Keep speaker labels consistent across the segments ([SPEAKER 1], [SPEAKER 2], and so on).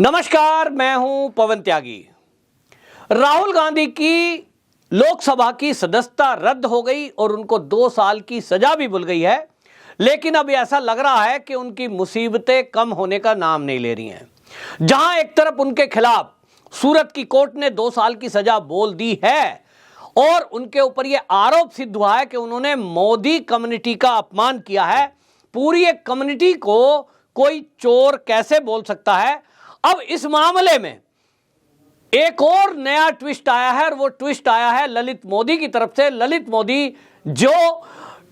[SPEAKER 1] नमस्कार, मैं हूं पवन त्यागी। राहुल गांधी की लोकसभा की सदस्यता रद्द हो गई और उनको 2 साल की सजा भी मिल गई है, लेकिन अब ऐसा लग रहा है कि उनकी मुसीबतें कम होने का नाम नहीं ले रही हैं। जहां एक तरफ उनके खिलाफ सूरत की कोर्ट ने 2 साल की सजा बोल दी है और उनके ऊपर यह आरोप सिद्ध हुआ है कि उन्होंने मोदी कम्युनिटी का अपमान किया है। पूरी एक कम्युनिटी को कोई चोर कैसे बोल सकता है। अब इस मामले में एक और नया ट्विस्ट आया है और वो ट्विस्ट आया है ललित मोदी की तरफ से। ललित मोदी जो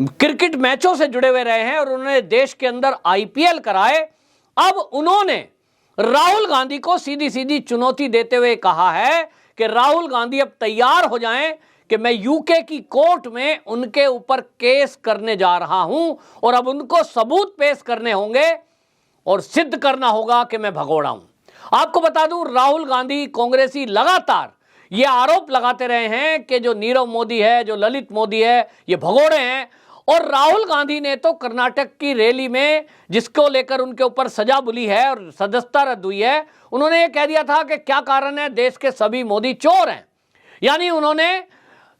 [SPEAKER 1] क्रिकेट मैचों से जुड़े हुए रहे हैं और उन्होंने देश के अंदर आईपीएल कराए, अब उन्होंने राहुल गांधी को सीधी सीधी चुनौती देते हुए कहा है कि राहुल गांधी अब तैयार हो जाएं कि मैं यूके की कोर्ट में उनके ऊपर केस करने जा रहा हूं और अब उनको सबूत पेश करने होंगे और सिद्ध करना होगा कि मैं भगोड़ा हूं। आपको बता दूं, राहुल गांधी कांग्रेसी लगातार ये आरोप लगाते रहे हैं कि जो नीरव मोदी है, जो ललित मोदी है, ये भगोड़े हैं। और राहुल गांधी ने तो कर्नाटक की रैली में, जिसको लेकर उनके ऊपर सजा बुली है और सदस्यता रद्द हुई है, उन्होंने ये कह दिया था कि क्या कारण है, देश के सभी मोदी चोर हैं। यानी उन्होंने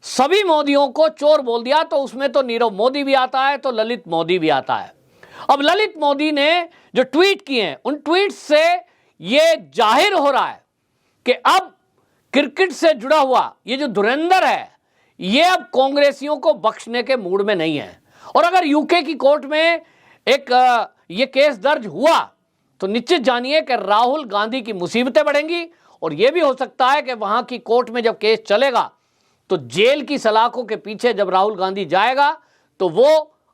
[SPEAKER 1] सभी मोदियों को चोर बोल दिया। तो उसमें तो नीरव मोदी भी आता है, तो ललित मोदी भी आता है। अब ललित मोदी ने जो ट्वीट किए हैं, उन ट्वीट से ये जाहिर हो रहा है कि अब क्रिकेट से जुड़ा हुआ ये जो धुरंधर है, ये अब कांग्रेसियों को बख्शने के मूड में नहीं है। और अगर यूके की कोर्ट में एक ये केस दर्ज हुआ तो निश्चित जानिए कि राहुल गांधी की मुसीबतें बढ़ेंगी। और यह भी हो सकता है कि वहां की कोर्ट में जब केस चलेगा तो जेल की सलाखों के पीछे जब राहुल गांधी जाएगा तो वो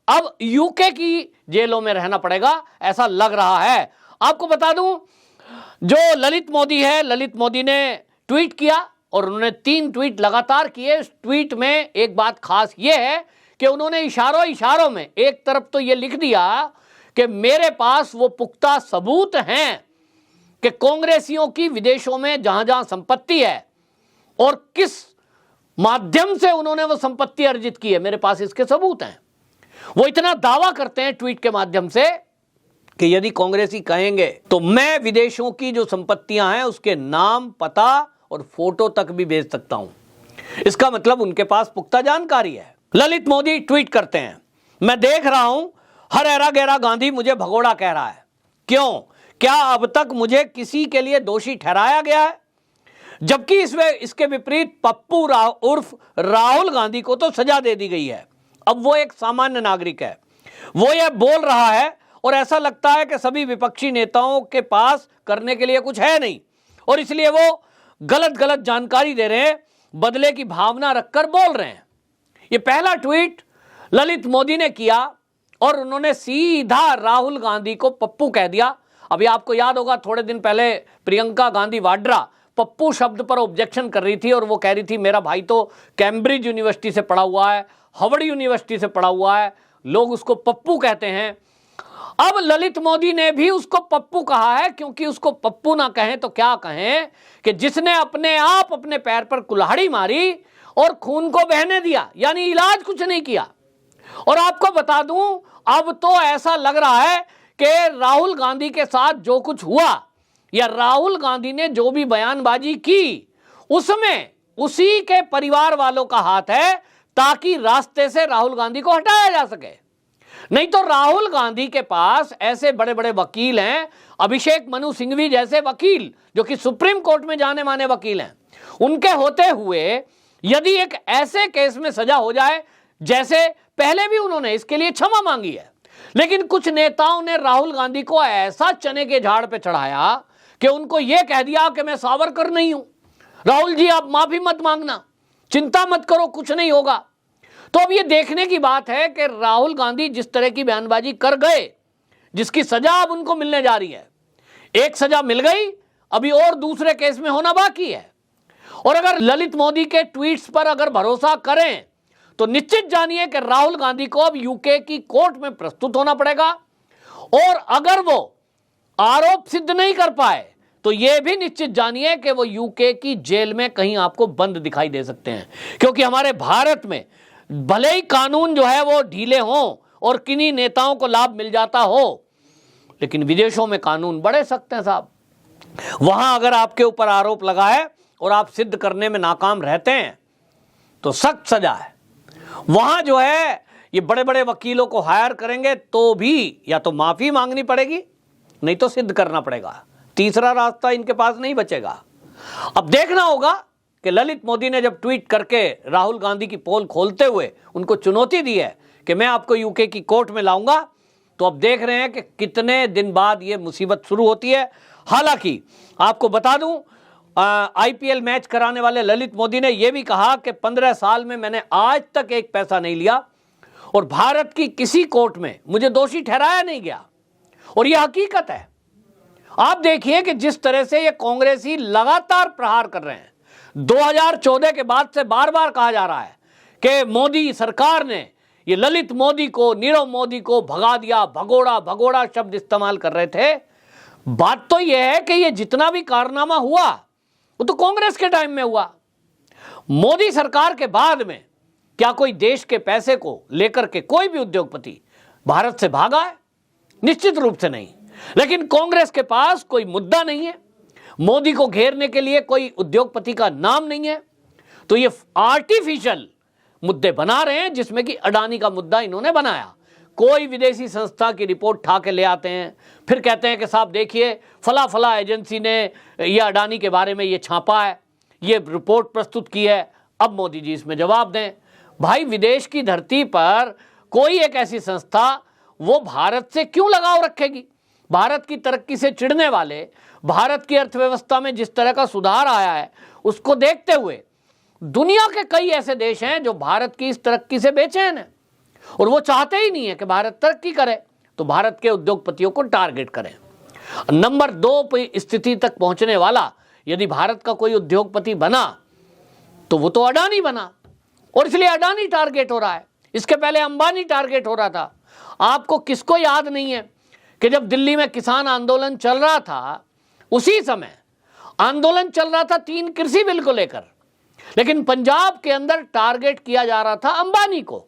[SPEAKER 1] अब यूके की जेलों में रहना पड़ेगा, ऐसा लग रहा है। आपको बता दूं, जो ललित मोदी है, ललित मोदी ने ट्वीट किया और उन्होंने 3 ट्वीट लगातार किए। इस ट्वीट में एक बात खास ये है कि उन्होंने इशारों में एक तरफ तो ये लिख दिया कि मेरे पास वो पुख्ता सबूत हैं कि कांग्रेसियों की विदेशों में जहां जहां संपत्ति है और किस माध्यम से उन्होंने वो संपत्ति अर्जित की है, मेरे पास इसके सबूत हैं। वो इतना दावा करते हैं ट्वीट के माध्यम से कि यदि कांग्रेसी कहेंगे तो मैं विदेशों की जो संपत्तियां हैं उसके नाम, पता और फोटो तक भी भेज सकता हूं। इसका मतलब उनके पास पुख्ता जानकारी है। ललित मोदी ट्वीट करते हैं, मैं देख रहा हूं हर ऐरा गैरा गांधी मुझे भगोड़ा कह रहा है। क्यों? क्या अब तक मुझे किसी के लिए दोषी ठहराया गया है? जबकि इसके विपरीत पप्पू उर्फ राहुल गांधी को तो सजा दे दी गई है। अब वो एक सामान्य नागरिक है, वो ये बोल रहा है और ऐसा लगता है कि सभी विपक्षी नेताओं के पास करने के लिए कुछ है नहीं और इसलिए वो गलत जानकारी दे रहे हैं, बदले की भावना रखकर बोल रहे हैं। ये पहला ट्वीट ललित मोदी ने किया और उन्होंने सीधा राहुल गांधी को पप्पू कह दिया। अभी आपको याद होगा, थोड़े दिन पहले प्रियंका गांधी वाड्रा पप्पू शब्द पर ऑब्जेक्शन कर रही थी और वो कह रही थी मेरा भाई तो कैम्ब्रिज यूनिवर्सिटी से पढ़ा हुआ है, हार्वर्ड यूनिवर्सिटी से पढ़ा हुआ है, लोग उसको पप्पू कहते हैं। अब ललित मोदी ने भी उसको पप्पू कहा है, क्योंकि उसको पप्पू ना कहें तो क्या कहें कि जिसने अपने आप अपने पैर पर कुल्हाड़ी मारी और खून को बहने दिया, यानी इलाज कुछ नहीं किया। और आपको बता दूं, अब तो ऐसा लग रहा है कि राहुल गांधी के साथ जो कुछ हुआ या राहुल गांधी ने जो भी बयानबाजी की उसमें उसी के परिवार वालों का हाथ है, ताकि रास्ते से राहुल गांधी को हटाया जा सके। नहीं तो राहुल गांधी के पास ऐसे बड़े बड़े वकील हैं, अभिषेक मनु सिंघवी जैसे वकील जो कि सुप्रीम कोर्ट में जाने माने वकील हैं, उनके होते हुए यदि एक ऐसे केस में सजा हो जाए, जैसे पहले भी उन्होंने इसके लिए क्षमा मांगी है, लेकिन कुछ नेताओं ने राहुल गांधी को ऐसा चने के झाड़ पे चढ़ाया कि उनको यह कह दिया कि मैं सावरकर नहीं हूं, राहुल जी आप माफी मत मांगना, चिंता मत करो, कुछ नहीं होगा। तो अब ये देखने की बात है कि राहुल गांधी जिस तरह की बयानबाजी कर गए, जिसकी सजा अब उनको मिलने जा रही है, एक सजा मिल गई, अभी और दूसरे केस में होना बाकी है। और अगर ललित मोदी के ट्वीट्स पर अगर भरोसा करें तो निश्चित जानिए कि राहुल गांधी को अब यूके की कोर्ट में प्रस्तुत होना पड़ेगा। और अगर वो आरोप सिद्ध नहीं कर पाए तो यह भी निश्चित जानिए कि वो यूके की जेल में कहीं आपको बंद दिखाई दे सकते हैं। क्योंकि हमारे भारत में भले ही कानून जो है वो ढीले हों और किन्हीं नेताओं को लाभ मिल जाता हो, लेकिन विदेशों में कानून बड़े सख्त हैं साहब। वहां अगर आपके ऊपर आरोप लगा है और आप सिद्ध करने में नाकाम रहते हैं तो सख्त सजा है। वहां जो है ये बड़े बड़े वकीलों को हायर करेंगे तो भी या तो माफी मांगनी पड़ेगी, नहीं तो सिद्ध करना पड़ेगा। तीसरा रास्ता इनके पास नहीं बचेगा। अब देखना होगा कि ललित मोदी ने जब ट्वीट करके राहुल गांधी की पोल खोलते हुए उनको चुनौती दी है कि मैं आपको यूके की कोर्ट में लाऊंगा, तो अब देख रहे हैं कि कितने दिन बाद ये मुसीबत शुरू होती है। हालांकि आपको बता दूं, आईपीएल मैच कराने वाले ललित मोदी ने यह भी कहा कि 15 साल में मैंने आज तक एक पैसा नहीं लिया और भारत की किसी कोर्ट में मुझे दोषी ठहराया नहीं गया। और यह हकीकत है। आप देखिए कि जिस तरह से ये कांग्रेसी लगातार प्रहार कर रहे हैं। 2014 के बाद से बार बार कहा जा रहा है कि मोदी सरकार ने ये ललित मोदी को, नीरव मोदी को भगा दिया, भगोड़ा भगोड़ा शब्द इस्तेमाल कर रहे थे। बात तो यह है कि ये जितना भी कारनामा हुआ वो तो कांग्रेस के टाइम में हुआ। मोदी सरकार के बाद में क्या कोई देश के पैसे को लेकर के कोई भी उद्योगपति भारत से भागा है? निश्चित रूप से नहीं। लेकिन कांग्रेस के पास कोई मुद्दा नहीं है, मोदी को घेरने के लिए कोई उद्योगपति का नाम नहीं है, तो ये आर्टिफिशियल मुद्दे बना रहे हैं, जिसमें कि अडानी का मुद्दा इन्होंने बनाया। कोई विदेशी संस्था की रिपोर्ट उठा के ले आते हैं, फिर कहते हैं कि साहब देखिए फला फला एजेंसी ने ये अडानी के बारे में ये छापा है, ये रिपोर्ट प्रस्तुत की है, अब मोदी जी इसमें जवाब दें। भाई, विदेश की धरती पर कोई एक ऐसी संस्था वो भारत से क्यों लगाव रखेगी? भारत की तरक्की से चिढ़ने वाले, भारत की अर्थव्यवस्था में जिस तरह का सुधार आया है उसको देखते हुए दुनिया के कई ऐसे देश हैं जो भारत की इस तरक्की से बेचैन हैं और वो चाहते ही नहीं है कि भारत तरक्की करे, तो भारत के उद्योगपतियों को टारगेट करें। नंबर 2 स्थिति तक पहुंचने वाला यदि भारत का कोई उद्योगपति बना तो वो तो अडानी बना, और इसलिए अडानी टारगेट हो रहा है। इसके पहले अंबानी टारगेट हो रहा था। आपको किसको याद नहीं है कि जब दिल्ली में किसान आंदोलन चल रहा था, उसी समय आंदोलन चल रहा था 3 कृषि बिल को लेकर, लेकिन पंजाब के अंदर टारगेट किया जा रहा था अंबानी को।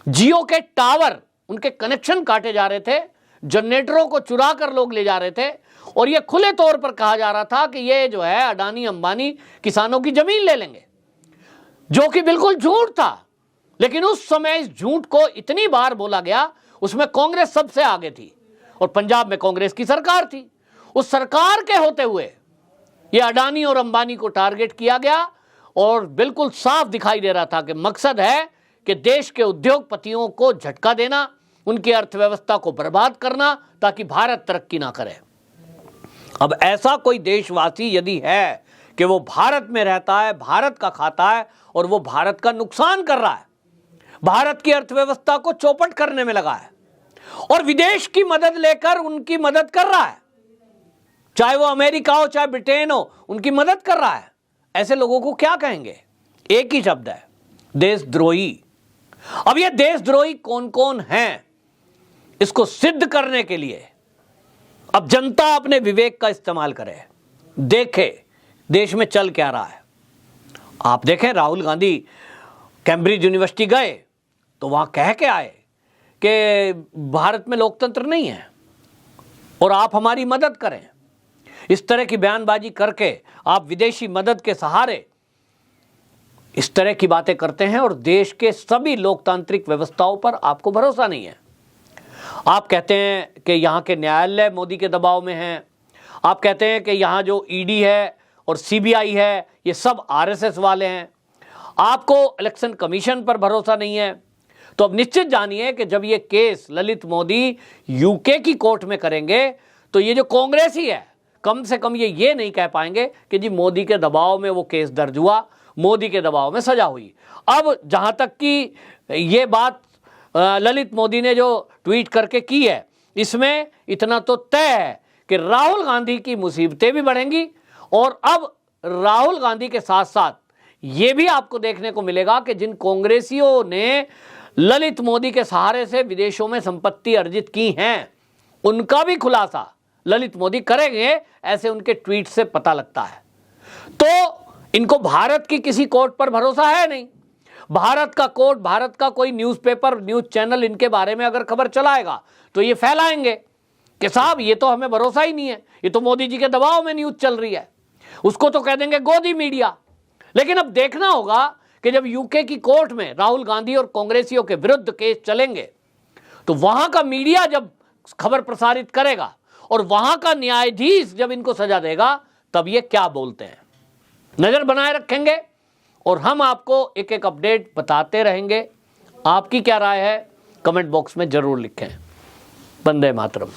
[SPEAKER 1] जियो के टावर, उनके कनेक्शन काटे जा रहे थे, जनरेटरों को चुरा कर लोग ले जा रहे थे, और यह खुले तौर पर कहा जा रहा था कि ये जो है अडानी अंबानी किसानों की जमीन ले लेंगे, जो कि बिल्कुल झूठ था। लेकिन उस समय इस झूठ को इतनी बार बोला गया, उसमें कांग्रेस सबसे आगे थी और पंजाब में कांग्रेस की सरकार थी। उस सरकार के होते हुए ये अडानी और अंबानी को टारगेट किया गया और बिल्कुल साफ दिखाई दे रहा था कि मकसद है कि देश के उद्योगपतियों को झटका देना, उनकी अर्थव्यवस्था को बर्बाद करना, ताकि भारत तरक्की ना करे। अब ऐसा कोई देशवासी यदि है कि वो भारत में रहता है, भारत का खाता है और वो भारत का नुकसान कर रहा है, भारत की अर्थव्यवस्था को चौपट करने में लगा है और विदेश की मदद लेकर उनकी मदद कर रहा है, चाहे वो अमेरिका हो चाहे ब्रिटेन हो, उनकी मदद कर रहा है, ऐसे लोगों को क्या कहेंगे? एक ही शब्द है, देशद्रोही। अब ये देशद्रोही कौन कौन हैं, इसको सिद्ध करने के लिए अब जनता अपने विवेक का इस्तेमाल करे, देखे देश में चल क्या रहा है। आप देखें, राहुल गांधी कैम्ब्रिज यूनिवर्सिटी गए तो वहां कह के आए कि भारत में लोकतंत्र नहीं है और आप हमारी मदद करें। इस तरह की बयानबाजी करके आप विदेशी मदद के सहारे इस तरह की बातें करते हैं और देश के सभी लोकतांत्रिक व्यवस्थाओं पर आपको भरोसा नहीं है। आप कहते हैं कि यहाँ के न्यायालय मोदी के दबाव में हैं, आप कहते हैं कि यहाँ जो ईडी है और सीबीआई है ये सब आरएसएस वाले हैं, आपको इलेक्शन कमीशन पर भरोसा नहीं है। तो अब निश्चित जानिए कि जब ये केस ललित मोदी यूके की कोर्ट में करेंगे तो ये जो कांग्रेसी है कम से कम ये नहीं कह पाएंगे कि जी मोदी के दबाव में वो केस दर्ज हुआ, मोदी के दबाव में सजा हुई। अब जहां तक कि ये बात ललित मोदी ने जो ट्वीट करके की है, इसमें इतना तो तय है कि राहुल गांधी की मुसीबतें भी बढ़ेंगी और अब राहुल गांधी के साथ साथ ये भी आपको देखने को मिलेगा कि जिन कांग्रेसियों ने ललित मोदी के सहारे से विदेशों में संपत्ति अर्जित की हैं, उनका भी खुलासा ललित मोदी करेंगे, ऐसे उनके ट्वीट से पता लगता है। तो इनको भारत की किसी कोर्ट पर भरोसा है नहीं। भारत का कोर्ट, भारत का कोई न्यूज़पेपर, न्यूज़ चैनल इनके बारे में अगर खबर चलाएगा तो ये फैलाएंगे कि साहब ये तो हमें भरोसा ही नहीं है, ये तो मोदी जी के दबाव में न्यूज चल रही है, उसको तो कह देंगे गोदी मीडिया। लेकिन अब देखना होगा कि जब यूके की कोर्ट में राहुल गांधी और कांग्रेसियों के विरुद्ध केस चलेंगे तो वहां का मीडिया जब खबर प्रसारित करेगा और वहां का न्यायाधीश जब इनको सजा देगा तब ये क्या बोलते हैं। नजर बनाए रखेंगे और हम आपको एक एक अपडेट बताते रहेंगे। आपकी क्या राय है कमेंट बॉक्स में जरूर लिखें। वंदे मातरम।